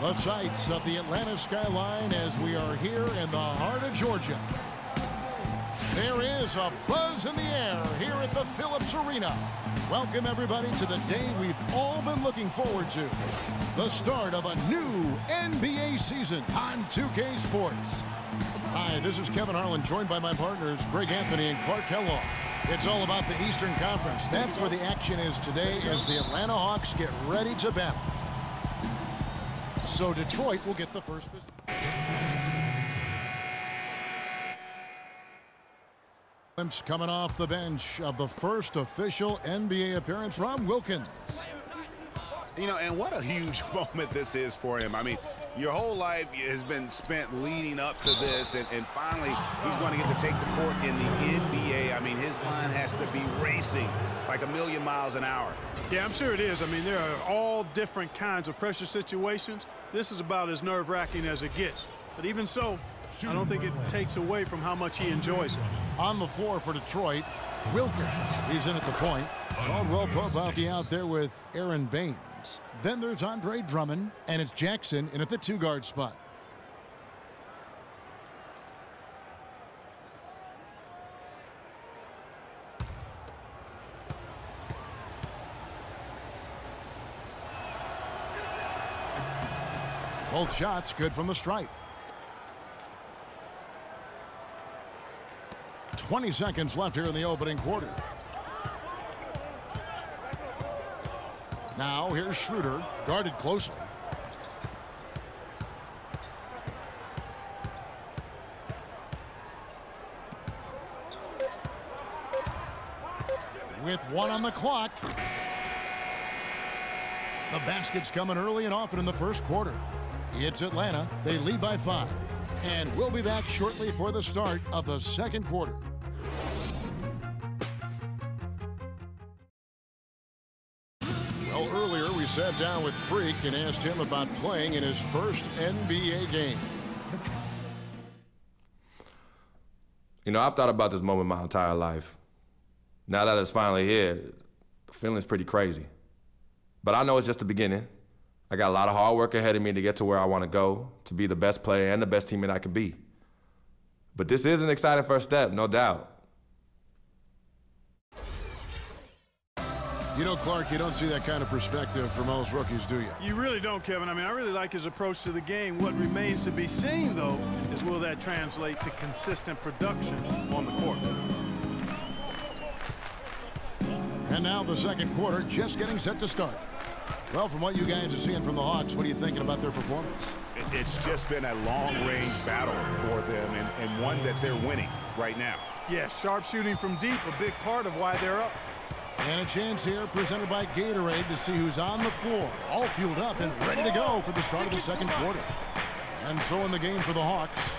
The sights of the Atlanta skyline as we are here in the heart of Georgia. There is a buzz in the air here at the Phillips Arena. Welcome, everybody, to the day we've all been looking forward to. The start of a new NBA season on 2K Sports. Hi, this is Kevin Harlan, joined by my partners, Greg Anthony and Clark Kellogg. It's all about the Eastern Conference. That's where the action is today as the Atlanta Hawks get ready to battle. So Detroit will get the first position. Coming off the bench of the first official NBA appearance from Wilkins. You know, and what a huge moment this is for him. I mean, your whole life has been spent leading up to this, and finally he's going to get to take the court in the NBA. I mean, his mind has to be racing like 1,000,000 miles an hour. Yeah, I'm sure it is. I mean, there are all different kinds of pressure situations. This is about as nerve-wracking as it gets. But even so, I don't think it takes away from how much he enjoys it. On the floor for Detroit, Wilkins. He's in at the point. Caldwell Pope out there with Aaron Baines. Then there's Andre Drummond, and it's Jackson in at the two-guard spot. Both shots good from the stripe. 20 seconds left here in the opening quarter. Now here's Schroeder, guarded closely. With 1 on the clock. The basket's coming early and often in the first quarter. It's Atlanta. They lead by 5. And we'll be back shortly for the start of the second quarter. Well, earlier we sat down with Freak and asked him about playing in his first NBA game. You know, I've thought about this moment my entire life. Now that it's finally here, the feeling's pretty crazy. But I know it's just the beginning. I got a lot of hard work ahead of me to get to where I want to go, to be the best player and the best teammate I could be. But this is an exciting first step, no doubt. You know, Clark, you don't see that kind of perspective for most rookies, do you? You really don't, Kevin. I mean, I really like his approach to the game. What remains to be seen, though, is will that translate to consistent production on the court. And now the second quarter just getting set to start. Well, from what you guys are seeing from the Hawks, what are you thinking about their performance? It's just been a long-range battle for them, and one that they're winning right now. Yeah, sharp shooting from deep, a big part of why they're up. And a chance here presented by Gatorade to see who's on the floor, all fueled up and ready to go for the start of the second quarter. And so in the game for the Hawks,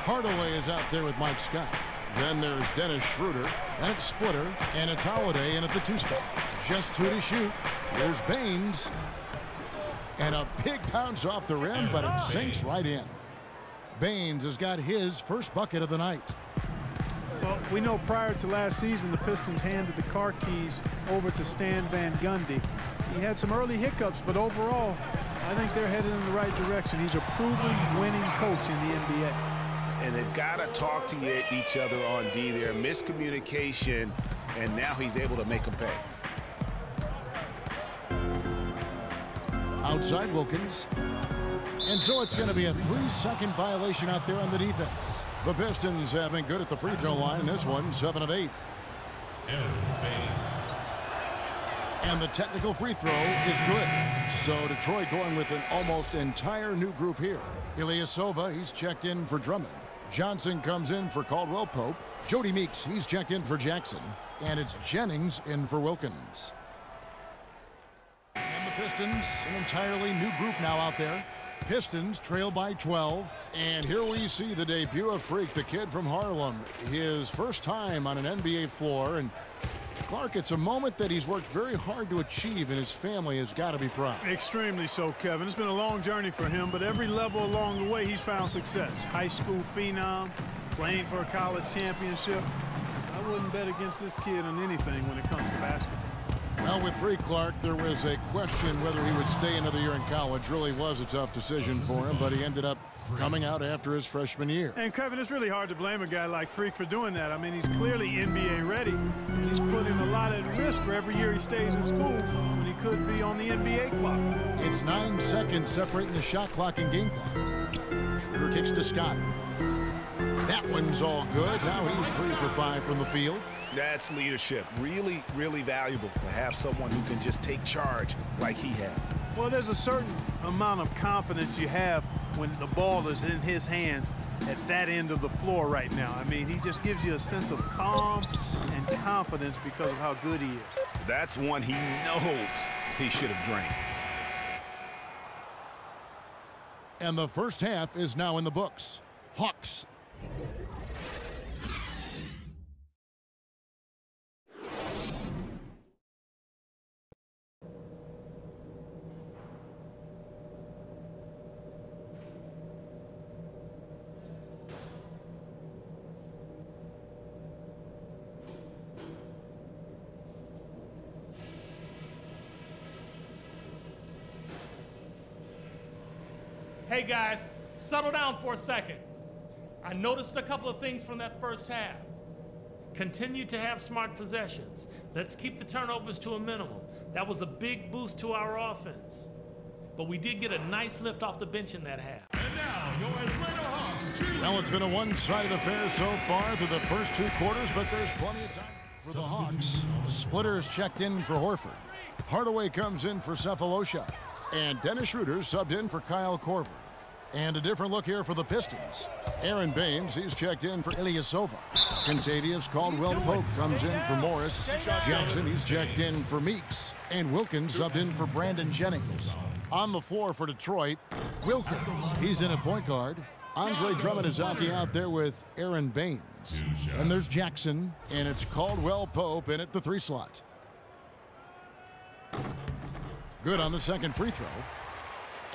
Hardaway is out there with Mike Scott. Then there's Dennis Schroeder, and it's Splitter, and it's Holiday in at the 2 spot. Just 2 to shoot. Here's Baines. And a big bounce off the rim, but it sinks right in. Baines has got his first bucket of the night. Well, we know prior to last season, the Pistons handed the car keys over to Stan Van Gundy. He had some early hiccups, but overall, I think they're headed in the right direction. He's a proven winning coach in the NBA. And they've got to talk to each other on D there. Miscommunication, and now he's able to make them pay. Outside Wilkins. And so it's going to be a 3-second violation out there on the defense. The Pistons have been good at the free throw line. This one, 7 of 8. And the technical free throw is good. So Detroit going with an almost entire new group here. Ilyasova, he's checked in for Drummond. Johnson comes in for Caldwell Pope. Jody Meeks, he's checked in for Jackson. And it's Jennings in for Wilkins. And the Pistons, an entirely new group now out there. Pistons trail by 12. And here we see the debut of Freak, the kid from Harlem. His first time on an NBA floor. And Clark, it's a moment that he's worked very hard to achieve, and his family has got to be proud. Extremely so, Kevin. It's been a long journey for him, but every level along the way, he's found success. High school phenom, playing for a college championship. I wouldn't bet against this kid on anything when it comes to basketball. Well, with Free Clark, there was a question whether he would stay another year in college. Really was a tough decision for him, but he ended up coming out after his freshman year. And, Kevin, it's really hard to blame a guy like Freak for doing that. I mean, he's clearly NBA ready, and he's putting a lot at risk for every year he stays in school when he could be on the NBA clock. It's 9 seconds separating the shot clock and game clock. Schroeder kicks to Scott. That one's all good. Now he's 3 for 5 from the field. That's leadership. Really, really valuable to have someone who can just take charge like he has. Well, there's a certain amount of confidence you have when the ball is in his hands at that end of the floor right now. I mean, he just gives you a sense of calm and confidence because of how good he is. That's one he knows he should have drained. And the first half is now in the books. Hawks. Hey guys, settle down for a second. I noticed a couple of things from that first half. Continue to have smart possessions. Let's keep the turnovers to a minimum. That was a big boost to our offense. But we did get a nice lift off the bench in that half. And now, your Atlanta Hawks. Well, it's been a one-sided affair so far through the first 2 quarters, but there's plenty of time for the Hawks. Splitter is checked in for Horford. Hardaway comes in for Cephalosha. And Dennis Schroeder subbed in for Kyle Korver. And a different look here for the Pistons. Aaron Baines, he's checked in for Ilyasova. Contavious Caldwell-Pope comes in for Morris. Jackson, he's checked in for Meeks. And Wilkins subbed in for Brandon Jennings. On the floor for Detroit, Wilkins, he's in at point guard. Andre Drummond is out there with Aaron Baines. And there's Jackson, and it's Caldwell-Pope in at the 3 slot. Good on the second free throw.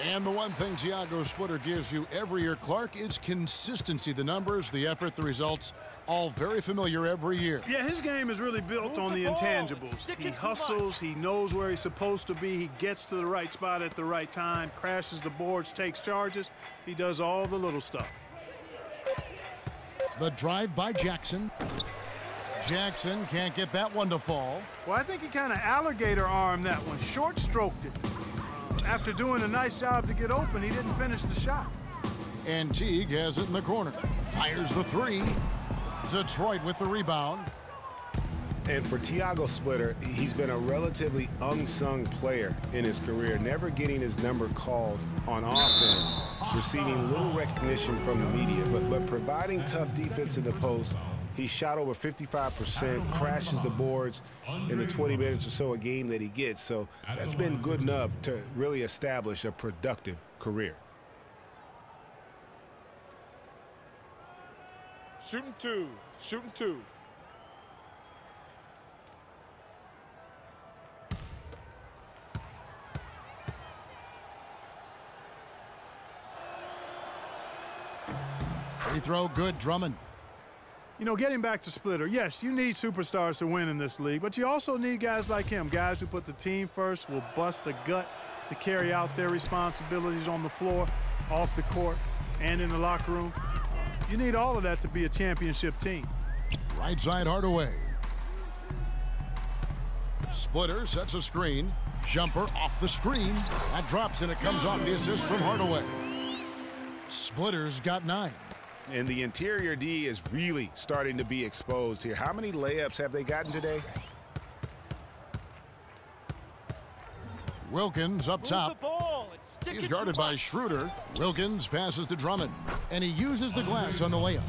And the one thing Thiago Splitter gives you every year, Clark, is consistency. The numbers, the effort, the results, all very familiar every year. Yeah, his game is really built on the intangibles. He hustles, he knows where he's supposed to be, he gets to the right spot at the right time, crashes the boards, takes charges. He does all the little stuff. The drive by Jackson. Jackson can't get that one to fall. Well, I think he kind of alligator armed that one, short stroked it. After doing a nice job to get open, he didn't finish the shot. And Teague has it in the corner. Fires the 3. Detroit with the rebound. And for Thiago Splitter, he's been a relatively unsung player in his career, never getting his number called on offense, receiving little recognition from the media, but providing tough defense in the post. He shot over 55%, crashes the boards in the 20 minutes or so a game that he gets. So that's been good enough to really establish a productive career. Shooting 2, shooting 2. Free throw good, Drummond. You know, getting back to Splitter, yes, you need superstars to win in this league, but you also need guys like him, guys who put the team first, will bust the gut to carry out their responsibilities on the floor, off the court, and in the locker room. You need all of that to be a championship team. Right side Hardaway. Splitter sets a screen. Jumper off the screen. That drops and it comes off the assist from Hardaway. Splitter's got 9. And the interior D is really starting to be exposed here. How many layups have they gotten today? Wilkins up top. He's guarded by Schroeder. Wilkins passes to Drummond, and he uses the glass on the layup.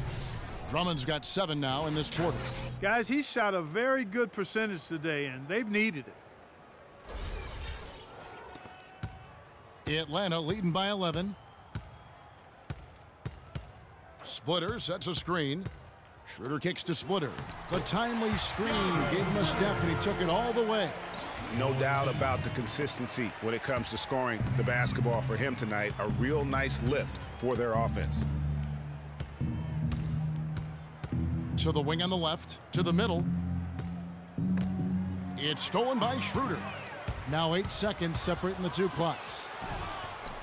Drummond's got 7 now in this quarter. Guys, he shot a very good percentage today, and they've needed it. Atlanta leading by 11. Splitter sets a screen. Schroeder kicks to Splitter. The timely screen gave him a step, and he took it all the way. No doubt about the consistency when it comes to scoring the basketball for him tonight. A real nice lift for their offense. To the wing on the left, to the middle. It's stolen by Schroeder. Now 8 seconds separating the two clocks.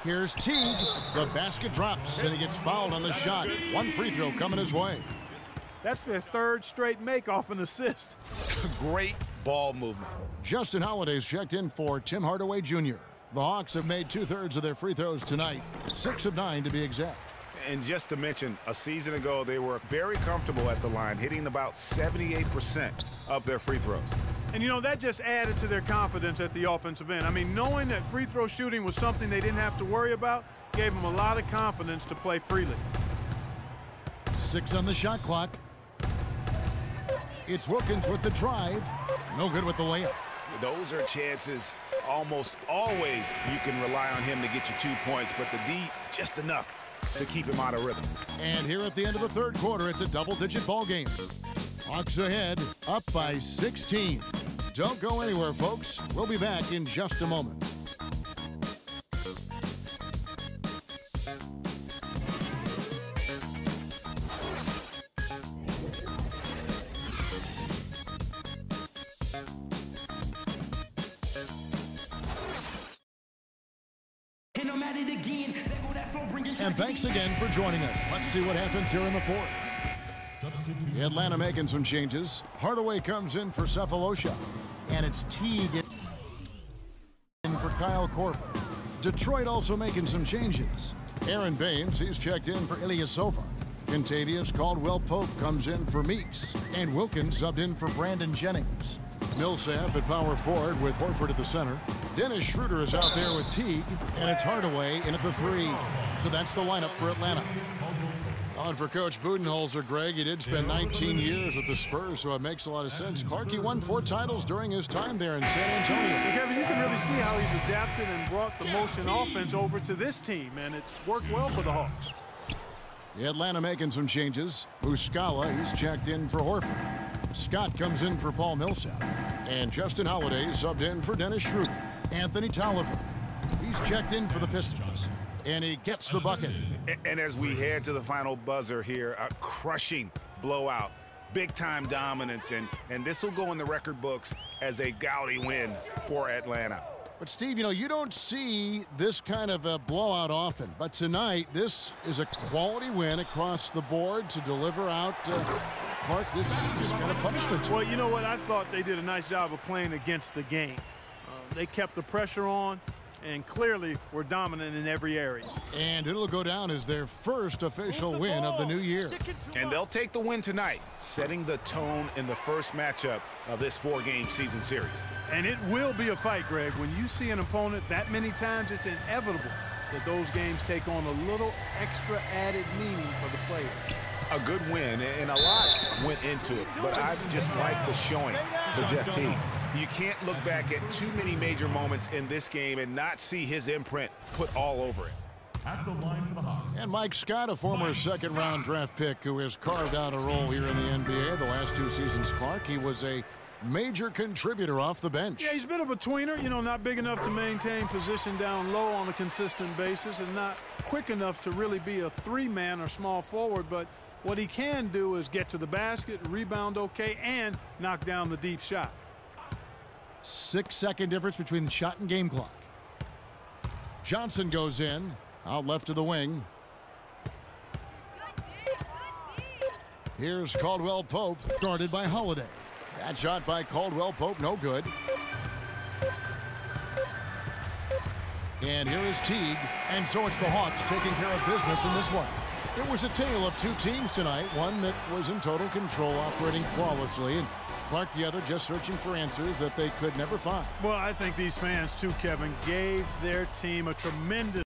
Here's Teague. The basket drops, and he gets fouled on the shot. One free throw coming his way. That's their third straight make off an assist. Great ball movement. Justin Holiday's checked in for Tim Hardaway Jr. The Hawks have made 2/3 of their free throws tonight, 6 of 9 to be exact. And just to mention, a season ago, they were very comfortable at the line, hitting about 78% of their free throws. And, you know, that just added to their confidence at the offensive end. I mean, knowing that free throw shooting was something they didn't have to worry about gave them a lot of confidence to play freely. 6 on the shot clock. It's Wilkins with the drive. No good with the layup. Those are chances. Almost always you can rely on him to get you 2 points, but the D, just enough to keep him out of rhythm. And here at the end of the third quarter, it's a double-digit ball game. Hawks ahead, up by 16. Don't go anywhere, folks. We'll be back in just a moment. And thanks again for joining us. Let's see what happens here in the fourth. Atlanta making some changes. Hardaway comes in for Cephalosha. And it's Teague in for Kyle Korver. Detroit also making some changes. Aaron Baines, he's checked in for Ilyasova. Contavious Caldwell-Pope comes in for Meeks. And Wilkins subbed in for Brandon Jennings. Millsap at power forward with Horford at the center. Dennis Schroeder is out there with Teague. And it's Hardaway in at the 3. So that's the lineup for Atlanta. On for Coach Budenholzer, Greg. He did spend 19 years with the Spurs, so it makes a lot of sense. Clark, won 4 titles during his time there in San Antonio. And Kevin, you can really see how he's adapted and brought the motion offense over to this team, and it's worked well for the Hawks. Atlanta making some changes. Muscala, he's checked in for Horford. Scott comes in for Paul Millsap. And Justin Holiday subbed in for Dennis Schroeder. Anthony Tolliver, he's checked in for the Pistons. And he gets the bucket. And as we head to the final buzzer here, a crushing blowout, big-time dominance, and this will go in the record books as a gaudy win for Atlanta. But, Steve, you know, you don't see this kind of a blowout often. But tonight, this is a quality win across the board to deliver out, Clark, this kind of punishment. Well, you know what? I thought they did a nice job of playing against the game. They kept the pressure on, and clearly were dominant in every area. And it'll go down as their first official win of the new year. And they'll take the win tonight, setting the tone in the first matchup of this 4-game season series. And it will be a fight, Greg. When you see an opponent that many times, it's inevitable that those games take on a little extra added meaning for the player. A good win, and a lot went into it, but I just like the showing for Jeff Teague. You can't look back at too many major moments in this game and not see his imprint put all over it. At the line for the Hawks. And Mike Scott, a former second-round draft pick who has carved out a role here in the NBA the last 2 seasons, Clark. He was a major contributor off the bench. Yeah, he's a bit of a tweener, you know, not big enough to maintain position down low on a consistent basis and not quick enough to really be a 3-man or small forward, but what he can do is get to the basket, rebound okay, and knock down the deep shot. 6-second difference between the shot and game clock. Johnson goes in, out left to the wing. Here's Caldwell-Pope, guarded by Holiday. That shot by Caldwell-Pope, no good. And here is Teague, and so it's the Hawks taking care of business in this one. It was a tale of 2 teams tonight, one that was in total control, operating flawlessly, and Clark, the other, just searching for answers that they could never find. Well, I think these fans, too, Kevin, gave their team a tremendous